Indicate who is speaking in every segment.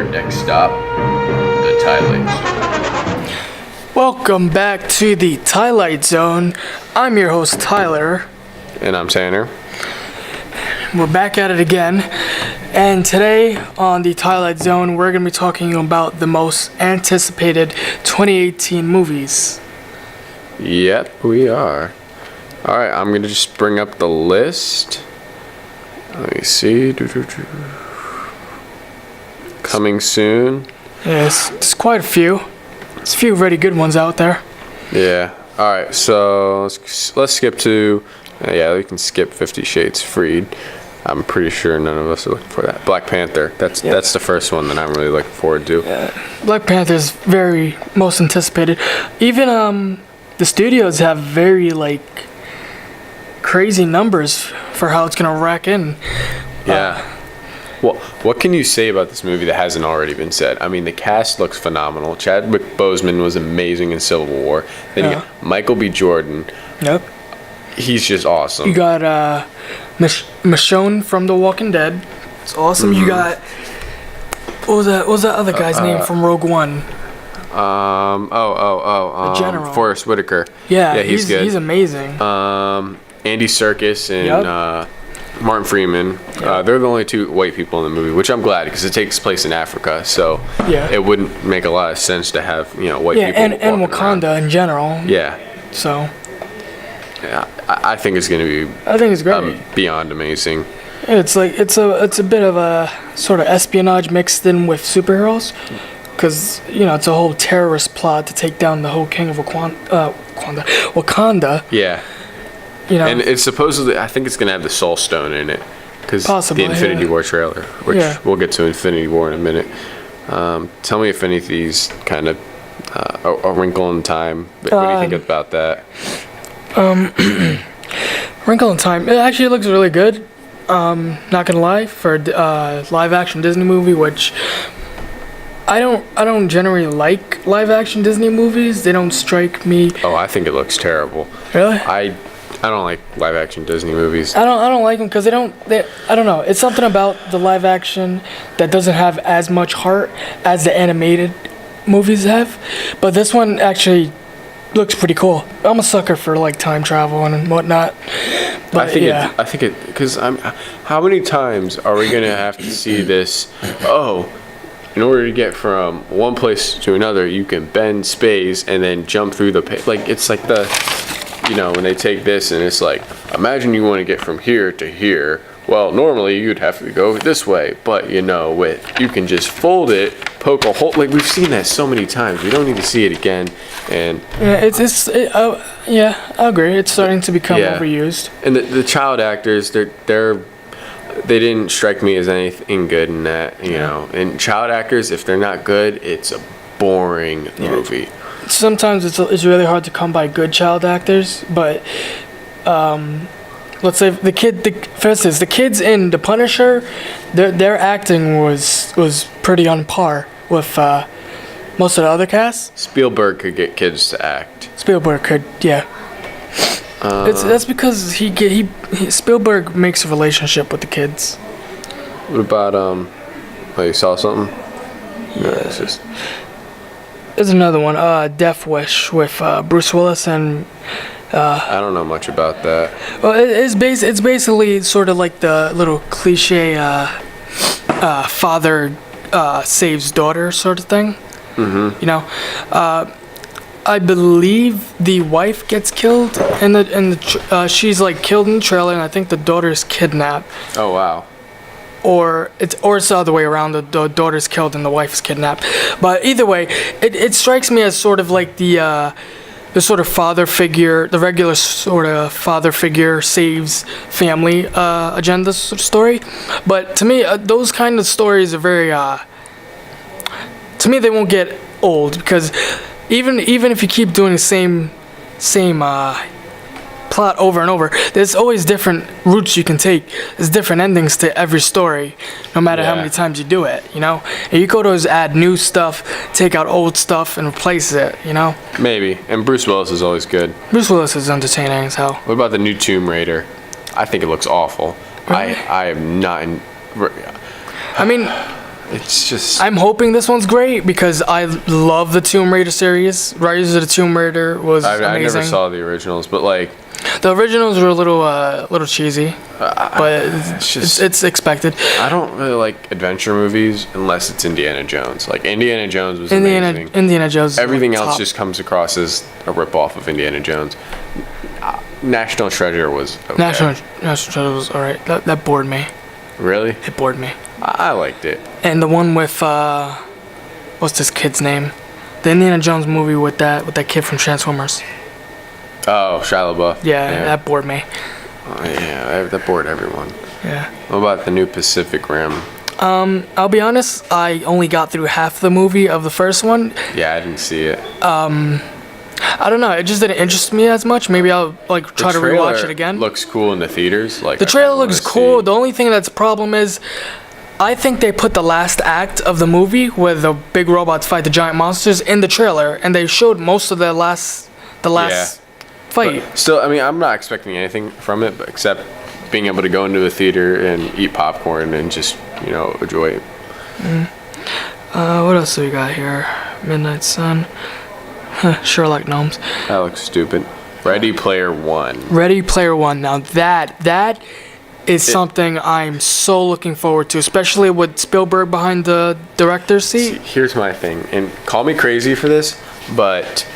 Speaker 1: Tanner. Next stop, the Tylight Zone.
Speaker 2: Welcome back to the Tylight Zone. I'm your host, Tyler.
Speaker 1: And I'm Tanner.
Speaker 2: We're back at it again. And today on the Tylight Zone, we're going to be talking about the most anticipated 2018 movies.
Speaker 1: Yep, we are. Alright, I'm going to just bring up the list. Let me see. Coming soon.
Speaker 2: Yes, there's quite a few. There's a few really good ones out there.
Speaker 1: Yeah. Alright, so let's skip to... we can skip 50 Shades Freed. I'm pretty sure none of us are looking for that. Black Panther. That's the first one that I'm really looking forward to.
Speaker 2: Black Panther's very most anticipated. Even the studios have very crazy numbers for how it's gonna rack in.
Speaker 1: Yeah. Well, what can you say about this movie that hasn't already been said? I mean, the cast looks phenomenal. Chadwick Boseman was amazing in Civil War. Then you got Michael B. Jordan.
Speaker 2: Yep.
Speaker 1: He's just awesome.
Speaker 2: You got Michonne from The Walking Dead. It's awesome. You got what was that other guy's name from Rogue One? The General.
Speaker 1: Forrest Whitaker.
Speaker 2: Yeah,
Speaker 1: he's good.
Speaker 2: He's amazing.
Speaker 1: Andy Serkis and Martin Freeman. They're the only two white people in the movie, which I'm glad because it takes place in Africa, so it wouldn't make a lot of sense to have white people.
Speaker 2: And Wakanda
Speaker 1: around.
Speaker 2: In general.
Speaker 1: Yeah.
Speaker 2: So.
Speaker 1: Yeah, I think it's gonna be.
Speaker 2: I think it's great.
Speaker 1: Beyond amazing.
Speaker 2: It's a bit of a sort of espionage mixed in with superheroes, because it's a whole terrorist plot to take down the whole king of Wakanda.
Speaker 1: Yeah. And it's supposedly, I think it's gonna have the Soul Stone in it, because the Infinity War trailer, which we'll get to Infinity War in a minute. Tell me if any of these kind of A Wrinkle in Time. What do you think about that?
Speaker 2: Wrinkle in Time. It actually looks really good. Not gonna lie, for a live-action Disney movie, which I don't generally like live-action Disney movies. They don't strike me.
Speaker 1: Oh, I think it looks terrible.
Speaker 2: Really?
Speaker 1: I don't like live-action Disney movies.
Speaker 2: I don't like them because I don't know. It's something about the live-action that doesn't have as much heart as the animated movies have. But this one actually looks pretty cool. I'm a sucker for time travel and whatnot. But
Speaker 1: I think it because how many times are we gonna have to see this? Oh, in order to get from one place to another, you can bend space and then jump through the it's like the when they take this and it's like, imagine you want to get from here to here. Well, normally you'd have to go this way, but you can just fold it, poke a hole. We've seen that so many times. We don't need to see it again. And
Speaker 2: I agree. It's starting to become overused.
Speaker 1: And the child actors, they didn't strike me as anything good in that. And child actors, if they're not good, it's a boring movie.
Speaker 2: Sometimes it's really hard to come by good child actors, but let's say for instance, the kids in The Punisher, their acting was pretty on par with most of the other cast.
Speaker 1: Spielberg could get kids to act.
Speaker 2: Spielberg could, yeah. That's because Spielberg makes a relationship with the kids.
Speaker 1: What about you saw something?
Speaker 2: Yeah. No, it's just. There's another one, Death Wish with Bruce Willis and.
Speaker 1: I don't know much about that.
Speaker 2: Well, it's basically sort of like the little cliche father saves daughter sort of thing. Mm-hmm. I believe the wife gets killed and she's killed in the trailer, and I think the daughter's kidnapped.
Speaker 1: Oh wow.
Speaker 2: Or it's the other way around. The daughter's killed and the wife is kidnapped. But either way, it strikes me as sort of like the sort of father figure, the regular sort of father figure saves family agenda sort of story. But to me, those kind of stories are very. To me, they won't get old because even if you keep doing the same plot over and over, there's always different routes you can take. There's different endings to every story, no matter how many times you do it, And you could always add new stuff, take out old stuff, and replace it,
Speaker 1: Maybe. And Bruce Willis is always good.
Speaker 2: Bruce Willis is entertaining as hell.
Speaker 1: What about the new Tomb Raider? I think it looks awful.
Speaker 2: Really?
Speaker 1: I am not in...
Speaker 2: I mean,
Speaker 1: It's just.
Speaker 2: I'm hoping this one's great because I love the Tomb Raider series. Rise of the Tomb Raider was
Speaker 1: I
Speaker 2: amazing.
Speaker 1: never saw the originals, but like.
Speaker 2: The originals were a little cheesy, but it's expected.
Speaker 1: I don't really like adventure movies unless it's Indiana Jones. Like Indiana Jones was amazing.
Speaker 2: Indiana Jones.
Speaker 1: Everything else
Speaker 2: top.
Speaker 1: just comes across as a ripoff of Indiana Jones. National Treasure was okay.
Speaker 2: National Treasure was alright. That bored me.
Speaker 1: Really?
Speaker 2: It bored me.
Speaker 1: I liked it.
Speaker 2: And the one with what's this kid's name? The Indiana Jones movie with that kid from Transformers.
Speaker 1: Oh, Shia LaBeouf.
Speaker 2: Yeah, that bored me.
Speaker 1: Oh, yeah, that bored everyone.
Speaker 2: Yeah.
Speaker 1: What about the new Pacific Rim?
Speaker 2: I'll be honest, I only got through half the movie of the first one.
Speaker 1: Yeah, I didn't see it.
Speaker 2: I don't know, it just didn't interest me as much. Maybe I'll like try to rewatch it again.
Speaker 1: Looks cool in the theaters. Like
Speaker 2: the trailer looks cool. The only thing that's a problem is I think they put the last act of the movie where the big robots fight the giant monsters in the trailer, and they showed most of the last fight.
Speaker 1: But still, I mean, I'm not expecting anything from it, but except being able to go into the theater and eat popcorn and just, enjoy it.
Speaker 2: What else do we got here? Midnight Sun. Sherlock Gnomes.
Speaker 1: That looks stupid. Ready Player One.
Speaker 2: Ready Player One. Now that is something I'm so looking forward to, especially with Spielberg behind the director's seat.
Speaker 1: See, here's my thing, and call me crazy for this, but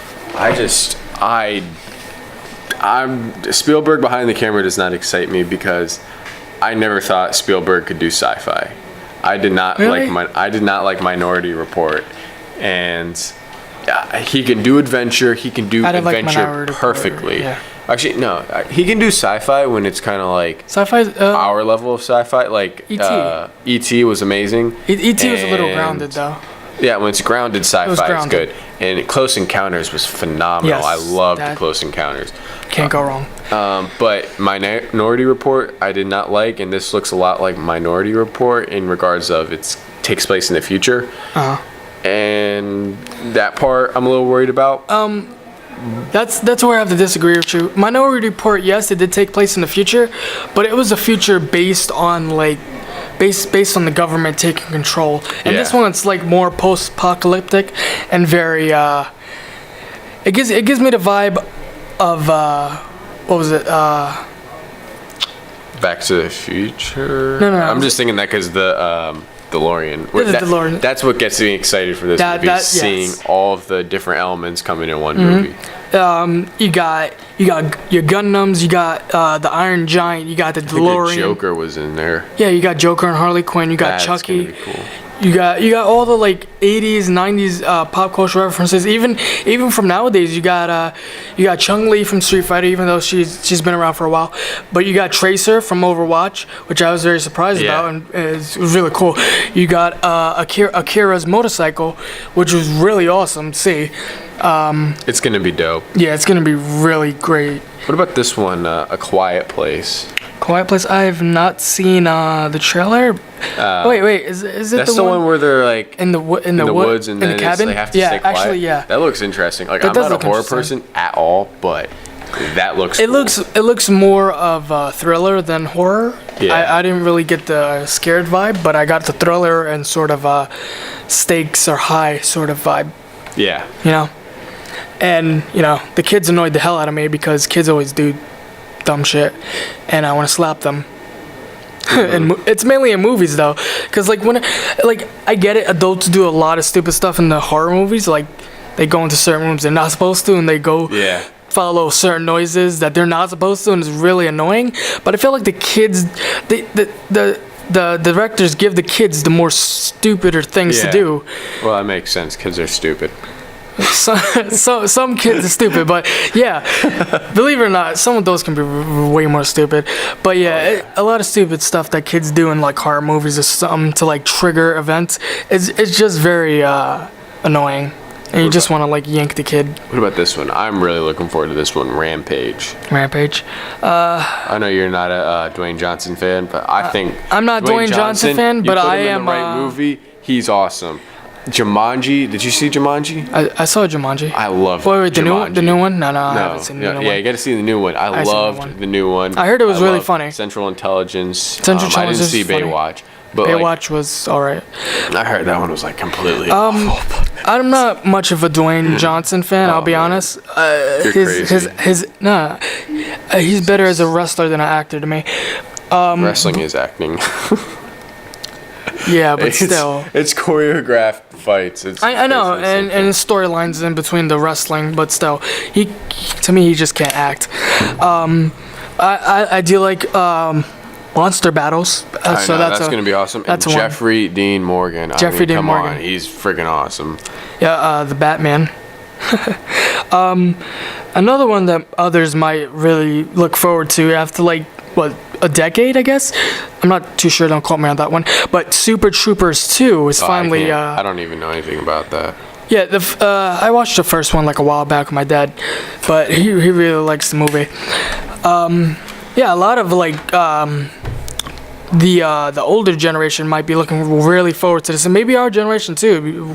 Speaker 1: I'm Spielberg behind the camera does not excite me because I never thought Spielberg could do sci-fi. I did not
Speaker 2: really?
Speaker 1: like Minority Report, and he can do adventure. He can do adventure perfectly.
Speaker 2: Yeah.
Speaker 1: Actually, no, he can do sci-fi when it's kind of like
Speaker 2: sci-fi.
Speaker 1: Our level of sci-fi, like
Speaker 2: E.T.
Speaker 1: E.T. was amazing.
Speaker 2: E.T. was a little grounded though.
Speaker 1: Yeah, when it's grounded sci-fi, it's good. And Close Encounters was phenomenal.
Speaker 2: Yes,
Speaker 1: I loved Close Encounters.
Speaker 2: Can't go wrong.
Speaker 1: But Minority Report, I did not like, and this looks a lot like Minority Report in regards of it takes place in the future. And that part I'm a little worried about.
Speaker 2: That's where I have to disagree with you. Minority Report, yes, it did take place in the future, but it was a future based on based on the government taking control. And this one, it's like more post-apocalyptic and very. It gives me the vibe of what was it?
Speaker 1: Back to the Future.
Speaker 2: No.
Speaker 1: I'm just thinking that because the DeLorean.
Speaker 2: DeLorean.
Speaker 1: That's what gets me excited for this movie. Seeing all of the different elements coming in one movie.
Speaker 2: You got your Gundams, you got the Iron Giant, you got the DeLorean.
Speaker 1: I think the Joker was in there.
Speaker 2: Yeah, you got Joker and Harley Quinn, you got Chucky.
Speaker 1: That's gonna be cool.
Speaker 2: You got all the like 80s, 90s pop culture references. Even from nowadays, you got Chun-Li from Street Fighter, even though she's been around for a while. But you got Tracer from Overwatch, which I was very surprised about, and it was really cool. You got Akira's motorcycle, which was really awesome to see.
Speaker 1: It's gonna be dope.
Speaker 2: Yeah, it's gonna be really great.
Speaker 1: What about this one, A Quiet Place?
Speaker 2: Quiet Place. I have not seen the trailer. Wait, is it
Speaker 1: that's the one where they're like
Speaker 2: in the
Speaker 1: woods and
Speaker 2: in
Speaker 1: then
Speaker 2: the cabin?
Speaker 1: they have to stay quiet?
Speaker 2: Actually, yeah.
Speaker 1: That looks interesting. Like
Speaker 2: That
Speaker 1: I'm
Speaker 2: does
Speaker 1: not a
Speaker 2: look
Speaker 1: horror person at all, but that looks.
Speaker 2: It looks more of a thriller than horror.
Speaker 1: Yeah.
Speaker 2: I didn't really get the scared vibe, but I got the thriller and sort of stakes are high sort of vibe.
Speaker 1: Yeah.
Speaker 2: And the kids annoyed the hell out of me because kids always do dumb shit, and I want to slap them. And it's mainly in movies though, because I get it, adults do a lot of stupid stuff in the horror movies, like they go into certain rooms they're not supposed to, and they go follow certain noises that they're not supposed to, and it's really annoying. But I feel like the kids, the directors give the kids the more stupider things to do.
Speaker 1: Well, that makes sense because they're stupid.
Speaker 2: Some kids are stupid, but yeah, believe it or not, some of those can be way more stupid. But yeah, a lot of stupid stuff that kids do in like horror movies or something to like trigger events. It's just very annoying, and you just want to like yank the kid.
Speaker 1: What about this one? I'm really looking forward to this one, Rampage.
Speaker 2: I
Speaker 1: know you're not a Dwayne Johnson fan, but I think
Speaker 2: I'm not Dwayne Johnson fan, but I am.
Speaker 1: In the right movie, he's awesome. Jumanji. Did you see Jumanji?
Speaker 2: I saw Jumanji.
Speaker 1: I love
Speaker 2: Wait,
Speaker 1: Jumanji.
Speaker 2: the new one? No, I haven't seen the new one.
Speaker 1: Yeah, you got to see the new one. I loved the new one.
Speaker 2: I heard it was really funny.
Speaker 1: Central Intelligence.
Speaker 2: Central
Speaker 1: I didn't
Speaker 2: Intelligence
Speaker 1: see
Speaker 2: is funny.
Speaker 1: Baywatch, But
Speaker 2: Baywatch was alright.
Speaker 1: I heard that one was like completely.
Speaker 2: I'm not much of a Dwayne Johnson fan. I'll be
Speaker 1: man.
Speaker 2: honest.
Speaker 1: You're crazy.
Speaker 2: He's better as a wrestler than an actor to me.
Speaker 1: Wrestling is acting.
Speaker 2: Yeah, but still.
Speaker 1: It's choreographed fights.
Speaker 2: I know, and his storylines in between the wrestling, but still, to me, he just can't act. I do like monster battles, so
Speaker 1: that's gonna be awesome. And
Speaker 2: that's one.
Speaker 1: Jeffrey Dean Morgan.
Speaker 2: Dean
Speaker 1: come
Speaker 2: Morgan.
Speaker 1: on, he's freaking awesome.
Speaker 2: Yeah, the Batman. Another one that others might really look forward to after a decade, I guess. I'm not too sure. Don't quote me on that one. But Super Troopers 2 is finally.
Speaker 1: I don't even know anything about that.
Speaker 2: Yeah, I watched the first one like a while back with my dad, but he really likes the movie. Yeah, a lot of the older generation might be looking really forward to this, and maybe our generation too.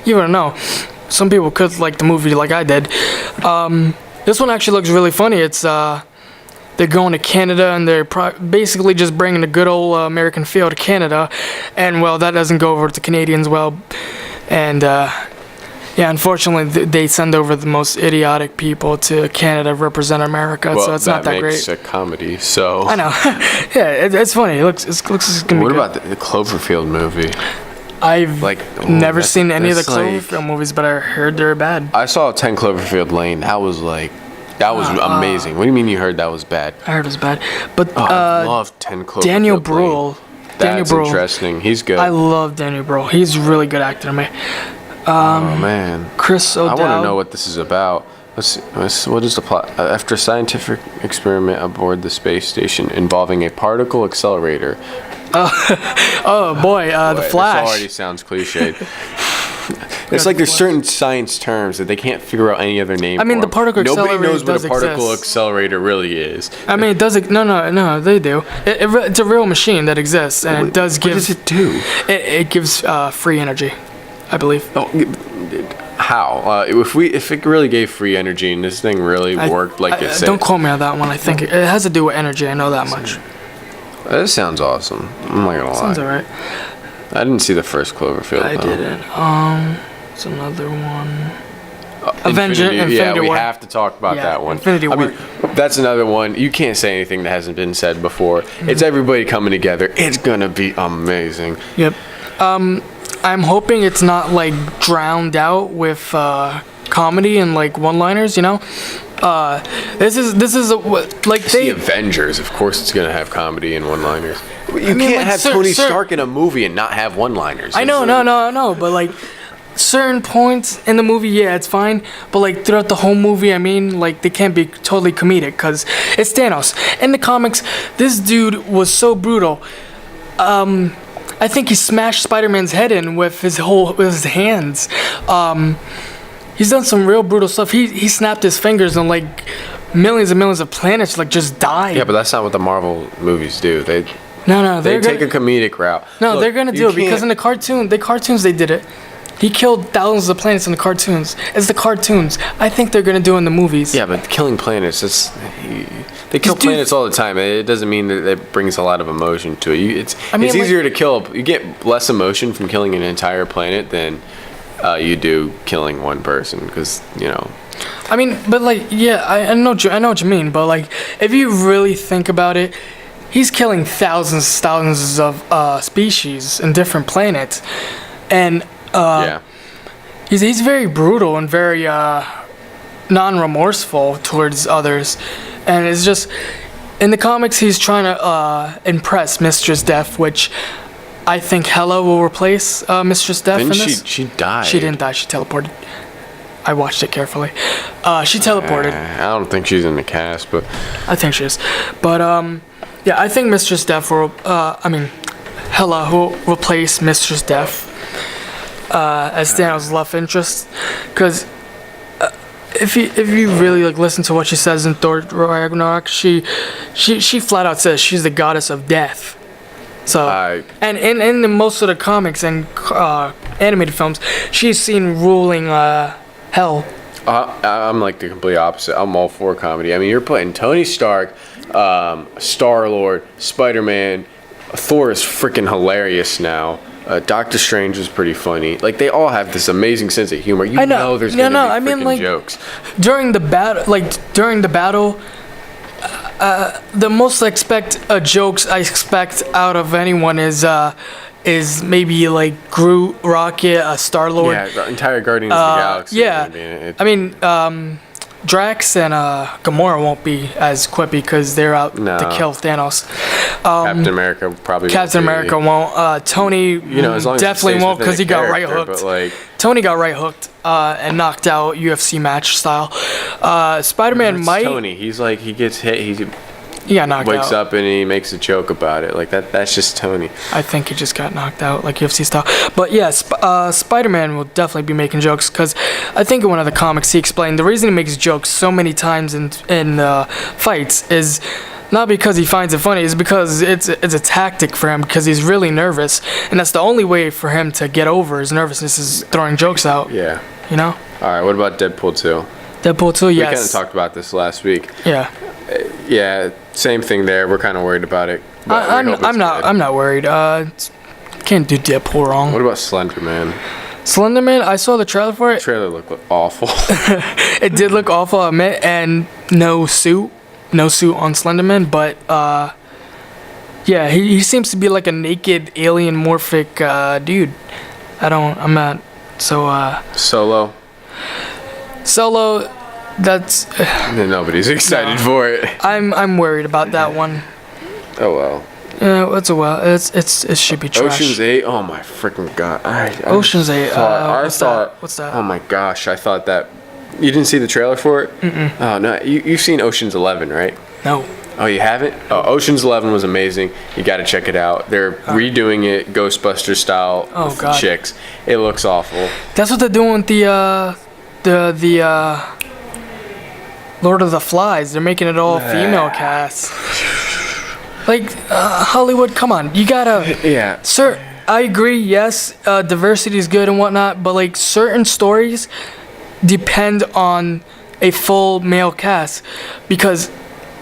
Speaker 2: You don't know. Some people could like the movie like I did. This one actually looks really funny. It's they're going to Canada, and they're basically just bringing the good old American feel to Canada, and well, that doesn't go over to Canadians well, and yeah, unfortunately, they send over the most idiotic people to Canada to represent America, so it's not that great.
Speaker 1: That makes a comedy, so.
Speaker 2: I know. Yeah, it's funny. It looks gonna be
Speaker 1: What
Speaker 2: good.
Speaker 1: about the Cloverfield movie?
Speaker 2: I've never seen any of the
Speaker 1: that's
Speaker 2: Cloverfield movies, but I heard they're bad.
Speaker 1: I saw 10 Cloverfield Lane. That was amazing. What do you mean you heard that was bad?
Speaker 2: I heard it was bad, but
Speaker 1: I love 10 Cloverfield
Speaker 2: Daniel
Speaker 1: Lane.
Speaker 2: Bruhl.
Speaker 1: That's interesting. He's good.
Speaker 2: I love Daniel Bruhl. He's a really good actor to me.
Speaker 1: Oh man,
Speaker 2: Chris O'Dowd.
Speaker 1: I want to know what this is about. Let's see. What is the plot? After a scientific experiment aboard the space station involving a particle accelerator.
Speaker 2: Oh boy, the Flash.
Speaker 1: This already sounds cliched. It's like there's certain science terms that they can't figure out any other name.
Speaker 2: I mean, the particle accelerator
Speaker 1: Nobody knows what
Speaker 2: does
Speaker 1: a particle
Speaker 2: exist.
Speaker 1: accelerator really is.
Speaker 2: I mean, it does. No, they do. It's a real machine that exists, and it does give.
Speaker 1: What does it do?
Speaker 2: It gives free energy, I believe.
Speaker 1: Oh, how? If it really gave free energy and this thing really worked like it said.
Speaker 2: Don't quote me on that one. I think it has to do with energy. I know that much.
Speaker 1: That sounds awesome. I'm not gonna lie.
Speaker 2: Sounds alright.
Speaker 1: I didn't see the first Cloverfield.
Speaker 2: I
Speaker 1: though.
Speaker 2: didn't. It's another one.
Speaker 1: Infinity
Speaker 2: War.
Speaker 1: We have to talk about that one.
Speaker 2: Infinity War.
Speaker 1: I mean, that's another one. You can't say anything that hasn't been said before. It's everybody coming together. It's gonna be amazing.
Speaker 2: Yep. I'm hoping it's not like drowned out with comedy and like one-liners. You know. This is
Speaker 1: It's the Avengers. Of course, it's gonna have comedy and one-liners. You can't
Speaker 2: like,
Speaker 1: have Tony Stark in a movie and not have one-liners.
Speaker 2: I know, no, but like certain points in the movie, yeah, it's fine. But like throughout the whole movie, I mean, like they can't be totally comedic because it's Thanos. In the comics, this dude was so brutal. I think he smashed Spider-Man's head in with his hands. He's done some real brutal stuff. He snapped his fingers and like millions and millions of planets like just died.
Speaker 1: Yeah, but that's not what the Marvel movies do. They take a comedic route.
Speaker 2: No,
Speaker 1: Look,
Speaker 2: they're gonna do it because in the cartoons they did it. He killed thousands of planets in the cartoons. It's the cartoons. I think they're gonna do it in the movies.
Speaker 1: Yeah, but killing planets, they kill planets all the time. It doesn't mean that it brings a lot of emotion to it. It's easier to kill. You get less emotion from killing an entire planet than you do killing one person, because
Speaker 2: I mean, but like, yeah, I know what you mean, but like, if you really think about it, he's killing thousands of species in different planets, and he's very brutal and very non-remorseful towards others, and it's just in the comics he's trying to impress Mistress Death, which I think Hela will replace Mistress Death in this.
Speaker 1: She died.
Speaker 2: She didn't die. She teleported. I watched it carefully. She teleported.
Speaker 1: I don't think she's in the cast, but
Speaker 2: I think she is. But yeah, I think Mistress Death will. Hela will replace Mistress Death as Thanos' love interest, because if you really like listen to what she says in Thor Ragnarok, she flat out says she's the goddess of death. So and in most of the comics and animated films, she's seen ruling hell.
Speaker 1: I'm like the complete opposite. I'm all for comedy. I mean, you're putting Tony Stark, Star-Lord, Spider-Man, Thor is freaking hilarious now. Doctor Strange is pretty funny. Like, they all have this amazing sense of humor. You know there's gonna be freaking jokes.
Speaker 2: During the battle, the most jokes I expect out of anyone is maybe like Groot, Rocket, Star-Lord.
Speaker 1: Yeah, the entire Guardians of the Galaxy.
Speaker 2: Yeah, I mean, Drax and Gamora won't be as quippy because they're out to kill Thanos.
Speaker 1: Captain America probably.
Speaker 2: Captain America won't. Tony
Speaker 1: as long
Speaker 2: definitely
Speaker 1: as
Speaker 2: won't because he got right hooked.
Speaker 1: But like,
Speaker 2: Tony got right hooked and knocked out UFC match style. Spider-Man might.
Speaker 1: Tony, he's like, he gets hit.
Speaker 2: He got knocked
Speaker 1: wakes
Speaker 2: out.
Speaker 1: up and he makes a joke about it. Like that's just Tony.
Speaker 2: I think he just got knocked out, like UFC style. But yeah, Spider-Man will definitely be making jokes because I think in one of the comics he explained the reason he makes jokes so many times in fights is not because he finds it funny, it's because it's a tactic for him because he's really nervous, and that's the only way for him to get over his nervousness is throwing jokes out.
Speaker 1: Yeah.
Speaker 2: You know.
Speaker 1: All right. What about Deadpool 2?
Speaker 2: Deadpool 2, yes.
Speaker 1: We kind of talked about this last week.
Speaker 2: Yeah.
Speaker 1: Yeah. Same thing there. We're kind of worried about it.
Speaker 2: I'm not worried. Can't do Deadpool wrong.
Speaker 1: What about Slender Man?
Speaker 2: Slender Man, I saw the trailer for it.
Speaker 1: The trailer looked awful.
Speaker 2: It did look awful, I admit, and no suit on Slender Man, but yeah, he seems to be like a naked alien morphic dude. I'm not so Solo. That's
Speaker 1: nobody's excited for it.
Speaker 2: I'm worried about that one.
Speaker 1: Oh well.
Speaker 2: Yeah, it should be trash.
Speaker 1: Ocean's 8. Oh my freaking god.
Speaker 2: Ocean's 8.
Speaker 1: What's that? Oh my gosh, I thought that. You didn't see the trailer for it? Mm-mm. Oh no, you've seen Ocean's 11, right?
Speaker 2: No.
Speaker 1: Oh, you haven't? Oh, Ocean's 11 was amazing. You got to check it out. They're redoing it Ghostbusters style with the chicks. It looks awful.
Speaker 2: That's what they're doing with the Lord of the Flies. They're making it all female cast. Like Hollywood, come on, you gotta.
Speaker 1: Yeah.
Speaker 2: Sir, I agree. Yes, diversity is good and whatnot, but like certain stories depend on a full male cast because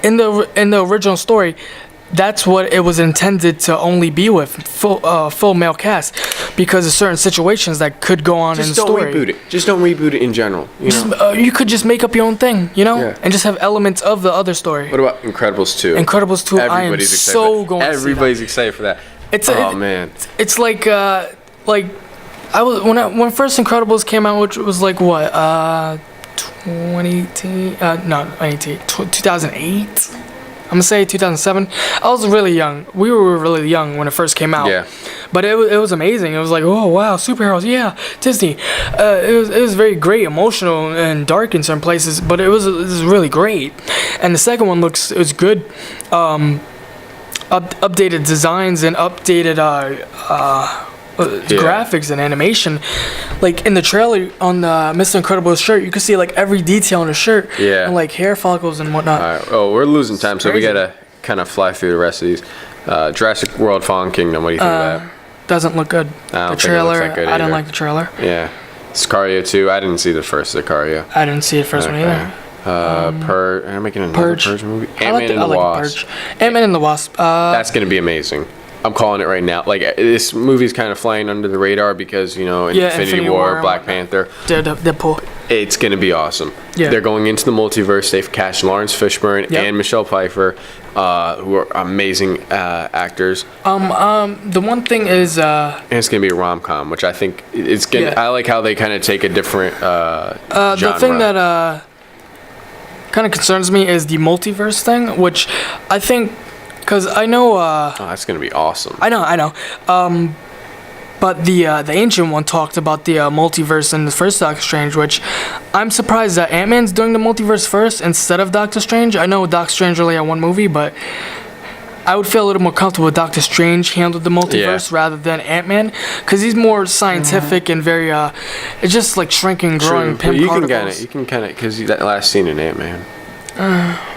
Speaker 2: in the original story, that's what it was intended to only be with full male cast because of certain situations that could go on in the story.
Speaker 1: Just don't reboot it. Just don't reboot it in general.
Speaker 2: You could just make up your own thing, and just have elements of the other story.
Speaker 1: What about Incredibles 2?
Speaker 2: Incredibles 2, I am so going to see that.
Speaker 1: Everybody's excited for that. Man.
Speaker 2: It's like I was when first Incredibles came out, which was like what 2018? No, 2008. I'm gonna say 2007. I was really young. We were really young when it first came out.
Speaker 1: Yeah.
Speaker 2: But it was amazing. It was like, oh wow, superheroes, yeah, Disney. It was very great, emotional and dark in certain places, but it was really great. And the second one is good. Updated designs and updated graphics and animation. Like in the trailer on the Mr. Incredible's shirt, you can see like every detail on the shirt.
Speaker 1: Yeah.
Speaker 2: And like hair follicles and whatnot.
Speaker 1: All right. Oh, we're losing time, so we gotta kind of fly through the rest of these. Jurassic World: Fallen Kingdom. What do you think of that?
Speaker 2: Doesn't look good.
Speaker 1: I don't think it looks that good
Speaker 2: I didn't
Speaker 1: either.
Speaker 2: like the trailer.
Speaker 1: Yeah. Sicario 2. I didn't see the first Sicario.
Speaker 2: I didn't see the first one either.
Speaker 1: Purge. Am I making another Purge movie? Ant-Man and the Wasp.
Speaker 2: Ant-Man and the Wasp.
Speaker 1: That's gonna be amazing. I'm calling it right now. Like, this movie's kind of flying under the radar because, Infinity War, Black Panther.
Speaker 2: Deadpool.
Speaker 1: It's going to be awesome.
Speaker 2: Yeah.
Speaker 1: They're going into the multiverse. They've cast Lawrence Fishburne and Michelle Pfeiffer, who are amazing actors.
Speaker 2: The one thing is...
Speaker 1: and it's going to be a rom-com, which I think it's going to... I like how they kind of take a different genre.
Speaker 2: The thing that kind of concerns me is the multiverse thing, which I think... Because I know...
Speaker 1: that's going to be awesome.
Speaker 2: I know. But the Ancient One talked about the multiverse in the first Doctor Strange, which I'm surprised that Ant-Man's doing the multiverse first instead of Doctor Strange. I know Doctor Strange only had one movie, but I would feel a little more comfortable with Doctor Strange handled the multiverse rather than Ant-Man, because he's more scientific and very... it's just like shrinking, growing, particles.
Speaker 1: You can kind of... Because that last scene in Ant-Man...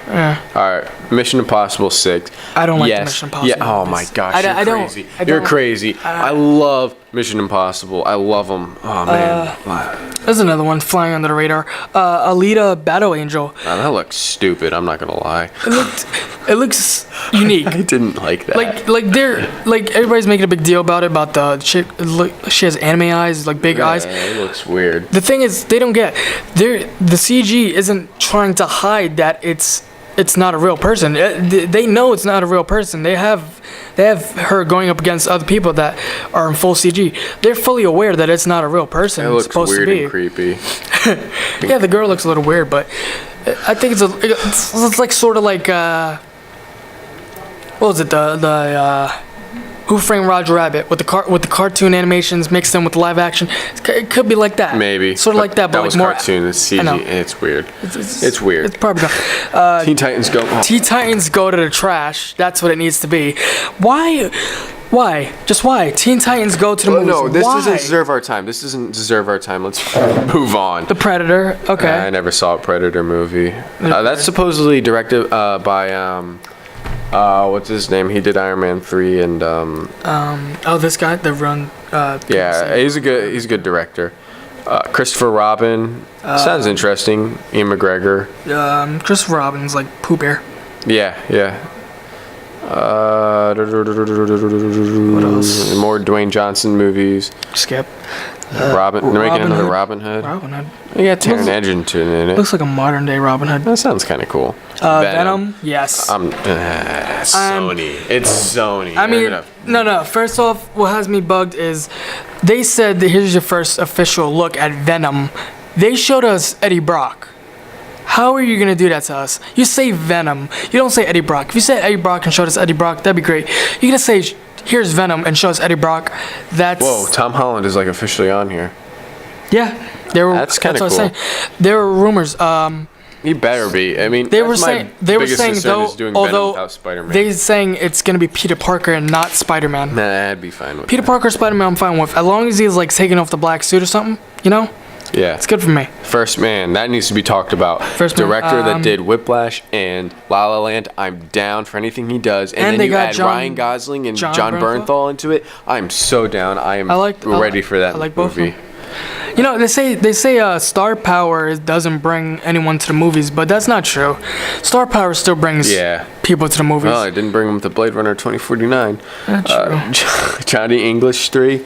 Speaker 1: Alright, Mission Impossible 6.
Speaker 2: I don't like the Mission Impossible.
Speaker 1: Yeah. Oh my gosh, you're crazy.
Speaker 2: I
Speaker 1: You're crazy. I love Mission Impossible. I love them. Oh man,
Speaker 2: There's another one flying under the radar. Alita Battle Angel.
Speaker 1: that looks stupid. I'm not gonna lie.
Speaker 2: It looks unique.
Speaker 1: I didn't like that.
Speaker 2: Like everybody's making a big deal about it, about the chick. She has anime eyes, like big eyes.
Speaker 1: It looks weird.
Speaker 2: The thing is, they don't get. The CG isn't trying to hide that it's not a real person. They know it's not a real person. They have her going up against other people that are in full CG. They're fully aware that it's not a real person.
Speaker 1: It
Speaker 2: It's
Speaker 1: looks
Speaker 2: supposed
Speaker 1: weird
Speaker 2: to be.
Speaker 1: and creepy.
Speaker 2: Yeah, the girl looks a little weird, but I think it's like sort of like what was it, the Who Framed Roger Rabbit with the cartoon animations mixed in with the live action. It could be like that.
Speaker 1: Maybe.
Speaker 2: Sort of like that, but
Speaker 1: that
Speaker 2: like
Speaker 1: was
Speaker 2: more
Speaker 1: cartoon. It's
Speaker 2: I know.
Speaker 1: CG. It's weird. It's weird.
Speaker 2: It's probably not.
Speaker 1: Teen Titans Go. Oh,
Speaker 2: Teen Titans go to the trash. That's what it needs to be. Why? Why? Just why? Teen Titans go to the movies.
Speaker 1: no, this
Speaker 2: Why?
Speaker 1: doesn't deserve our time. This doesn't deserve our time. Let's move on.
Speaker 2: The Predator. Okay.
Speaker 1: I never saw a Predator movie. That's supposedly directed by what's his name? He did Iron Man 3 and
Speaker 2: Oh, this guy, the run.
Speaker 1: yeah, he's a good director. Christopher Robin sounds interesting. Ian McGregor.
Speaker 2: Christopher Robin's like Pooh Bear.
Speaker 1: Yeah.
Speaker 2: What else?
Speaker 1: More Dwayne Johnson movies.
Speaker 2: Skip.
Speaker 1: Robin. They're making
Speaker 2: Robin
Speaker 1: another
Speaker 2: Hood.
Speaker 1: Robin Hood.
Speaker 2: Robin Hood.
Speaker 1: You got Taron Egerton in it.
Speaker 2: Looks like a modern day Robin Hood.
Speaker 1: That sounds kind of cool.
Speaker 2: Venom. Yes.
Speaker 1: Sony. It's Sony.
Speaker 2: I mean,
Speaker 1: They're gonna-
Speaker 2: no. First off, what has me bugged is they said that here's your first official look at Venom. They showed us Eddie Brock. How are you gonna do that to us? You say Venom. You don't say Eddie Brock. If you said Eddie Brock and showed us Eddie Brock, that'd be great. You're gonna say here's Venom and show us Eddie Brock. That's
Speaker 1: Whoa, Tom Holland is like officially on here.
Speaker 2: yeah.
Speaker 1: That's kinda
Speaker 2: what I'm
Speaker 1: cool.
Speaker 2: saying. There were rumors.
Speaker 1: He better be. I mean,
Speaker 2: They
Speaker 1: that's
Speaker 2: were
Speaker 1: my
Speaker 2: saying
Speaker 1: biggest concern
Speaker 2: though,
Speaker 1: is doing Venom
Speaker 2: although
Speaker 1: without Spider-Man.
Speaker 2: they're saying it's gonna be Peter Parker and not Spider-Man.
Speaker 1: Nah, I'd be fine with
Speaker 2: Peter
Speaker 1: that.
Speaker 2: Parker, Spider-Man, I'm fine with, as long as he's like taking off the black suit or something. You know,
Speaker 1: Yeah.
Speaker 2: it's good for me.
Speaker 1: First Man, that needs to be talked about.
Speaker 2: First Man,
Speaker 1: Director that did Whiplash and La La Land, I'm down for anything he does. And then
Speaker 2: they
Speaker 1: you
Speaker 2: got
Speaker 1: add
Speaker 2: John-
Speaker 1: Ryan Gosling and
Speaker 2: John
Speaker 1: John
Speaker 2: Bernthal?
Speaker 1: Bernthal into it. I'm so down. I am ready for that
Speaker 2: I like both of
Speaker 1: movie.
Speaker 2: them. You know, they say star power doesn't bring anyone to the movies, but that's not true. Star power still brings
Speaker 1: Yeah.
Speaker 2: people to the movies.
Speaker 1: Well, I didn't bring him to Blade Runner 2049.
Speaker 2: That's true.
Speaker 1: Johnny English 3.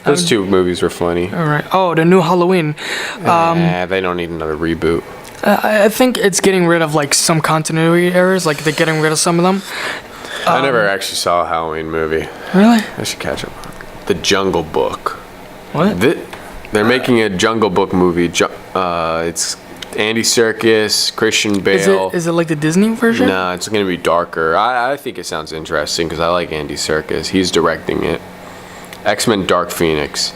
Speaker 1: Those two movies were funny.
Speaker 2: All right. Oh, the new Halloween.
Speaker 1: They don't need another reboot.
Speaker 2: I think it's getting rid of like some continuity errors. Like they're getting rid of some of them.
Speaker 1: I never actually saw a Halloween movie.
Speaker 2: Really?
Speaker 1: I should catch up. The Jungle Book.
Speaker 2: What?
Speaker 1: They're making a Jungle Book movie. It's Andy Serkis, Christian Bale.
Speaker 2: Is it like the Disney version?
Speaker 1: Nah, it's gonna be darker. I think it sounds interesting because I like Andy Serkis. He's directing it. X-Men: Dark Phoenix.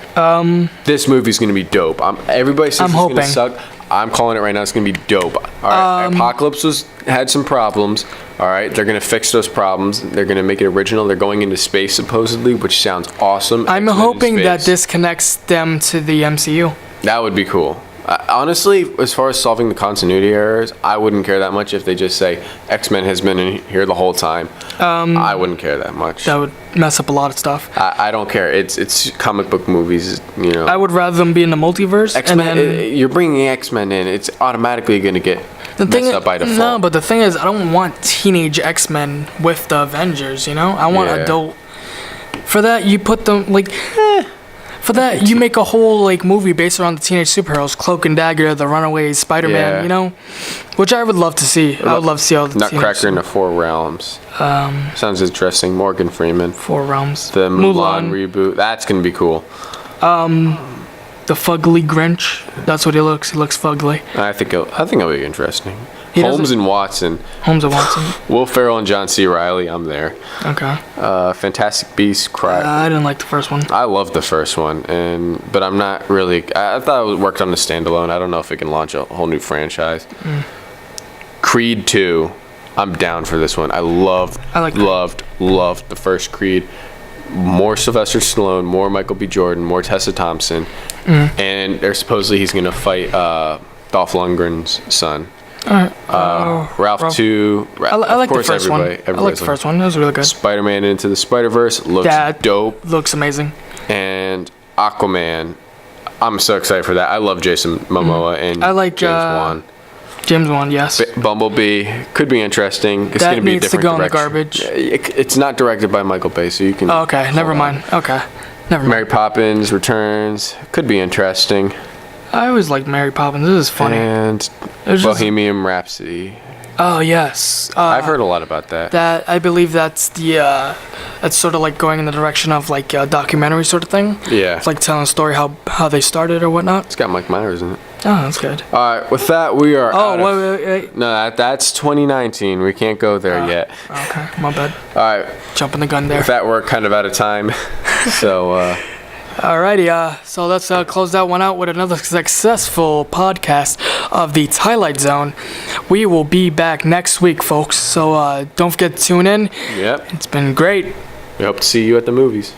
Speaker 1: This movie's gonna be dope. Everybody says
Speaker 2: I'm
Speaker 1: it's
Speaker 2: hoping.
Speaker 1: gonna suck. I'm calling it right now. It's gonna be dope. All right. Apocalypse had some problems. All right. They're gonna fix those problems. They're gonna make it original. They're going into space supposedly, which sounds awesome.
Speaker 2: I'm
Speaker 1: X-Men in
Speaker 2: hoping that
Speaker 1: space.
Speaker 2: this connects them to the MCU.
Speaker 1: That would be cool. Honestly, as far as solving the continuity errors, I wouldn't care that much if they just say X-Men has been in here the whole time. I wouldn't care that much.
Speaker 2: That would mess up a lot of stuff.
Speaker 1: I don't care. It's comic book movies, you know.
Speaker 2: I would rather them be in the multiverse.
Speaker 1: X-Men.
Speaker 2: and then,
Speaker 1: You're bringing X-Men in. It's automatically going to get messed up by default.
Speaker 2: No, but the thing is, I don't want teenage X-Men with the Avengers. You know, I want
Speaker 1: Yeah.
Speaker 2: adult. For that, you put them like. For that, you make a whole like movie based around the teenage superheroes, Cloak and Dagger, the Runaways, Spider-Man.
Speaker 1: Yeah.
Speaker 2: You know, which I would love to see. I would love to see all the
Speaker 1: Nutcracker in the Four Realms. Sounds interesting. Morgan Freeman.
Speaker 2: Four Realms.
Speaker 1: The Mulan reboot. That's going to be cool.
Speaker 2: The Fugly Grinch. That's what he looks. He looks fugly.
Speaker 1: I think it'll be interesting.
Speaker 2: He
Speaker 1: Holmes
Speaker 2: doesn't-
Speaker 1: and Watson.
Speaker 2: Holmes and Watson.
Speaker 1: Will Ferrell and John C. Reilly. I'm there.
Speaker 2: Okay.
Speaker 1: Fantastic Beasts.
Speaker 2: I didn't like the first one.
Speaker 1: I love the first one, but I'm not really. I thought it worked on the standalone. I don't know if it can launch a whole new franchise. Creed 2. I'm down for this one. I loved the first Creed. More Sylvester Stallone, more Michael B. Jordan, more Tessa Thompson, and they're supposedly he's gonna fight Dolph Lundgren's son. Ralph 2.
Speaker 2: I like
Speaker 1: of course,
Speaker 2: the first one. I like
Speaker 1: everybody's
Speaker 2: the first one. It was really good.
Speaker 1: Spider-Man Into the Spider-Verse looks
Speaker 2: That
Speaker 1: dope.
Speaker 2: looks amazing.
Speaker 1: and Aquaman. I'm so excited for that. I love Jason Momoa and
Speaker 2: I like
Speaker 1: James Wan.
Speaker 2: James Wan, yes.
Speaker 1: Bumblebee could be interesting. It's
Speaker 2: That
Speaker 1: going to be a
Speaker 2: needs to
Speaker 1: different
Speaker 2: go in the
Speaker 1: direction.
Speaker 2: garbage.
Speaker 1: It's not directed by Michael Bay, so you can.
Speaker 2: Oh, okay, never mind. Okay, never mind.
Speaker 1: Mary Poppins Returns could be interesting.
Speaker 2: I always like Mary Poppins. This is funny.
Speaker 1: And
Speaker 2: It's just-
Speaker 1: Bohemian Rhapsody.
Speaker 2: Oh yes.
Speaker 1: I've heard a lot about that.
Speaker 2: That I believe that's that's sort of like going in the direction of like a documentary sort of thing.
Speaker 1: Yeah.
Speaker 2: It's like telling a story how they started or whatnot.
Speaker 1: It's got Mike Myers in it.
Speaker 2: Oh, that's good.
Speaker 1: All right, with that, we are.
Speaker 2: Oh,
Speaker 1: out of-
Speaker 2: wait.
Speaker 1: No, that's 2019. We can't go there yet.
Speaker 2: Okay, my bad.
Speaker 1: All right,
Speaker 2: Jumping the gun there.
Speaker 1: with that, we're kind of out of time. So,
Speaker 2: Alrighty, so let's close that one out with another successful podcast of the Tylight Zone. We will be back next week, folks. So don't forget to tune in.
Speaker 1: yep.
Speaker 2: It's been great.
Speaker 1: We hope to see you at the movies.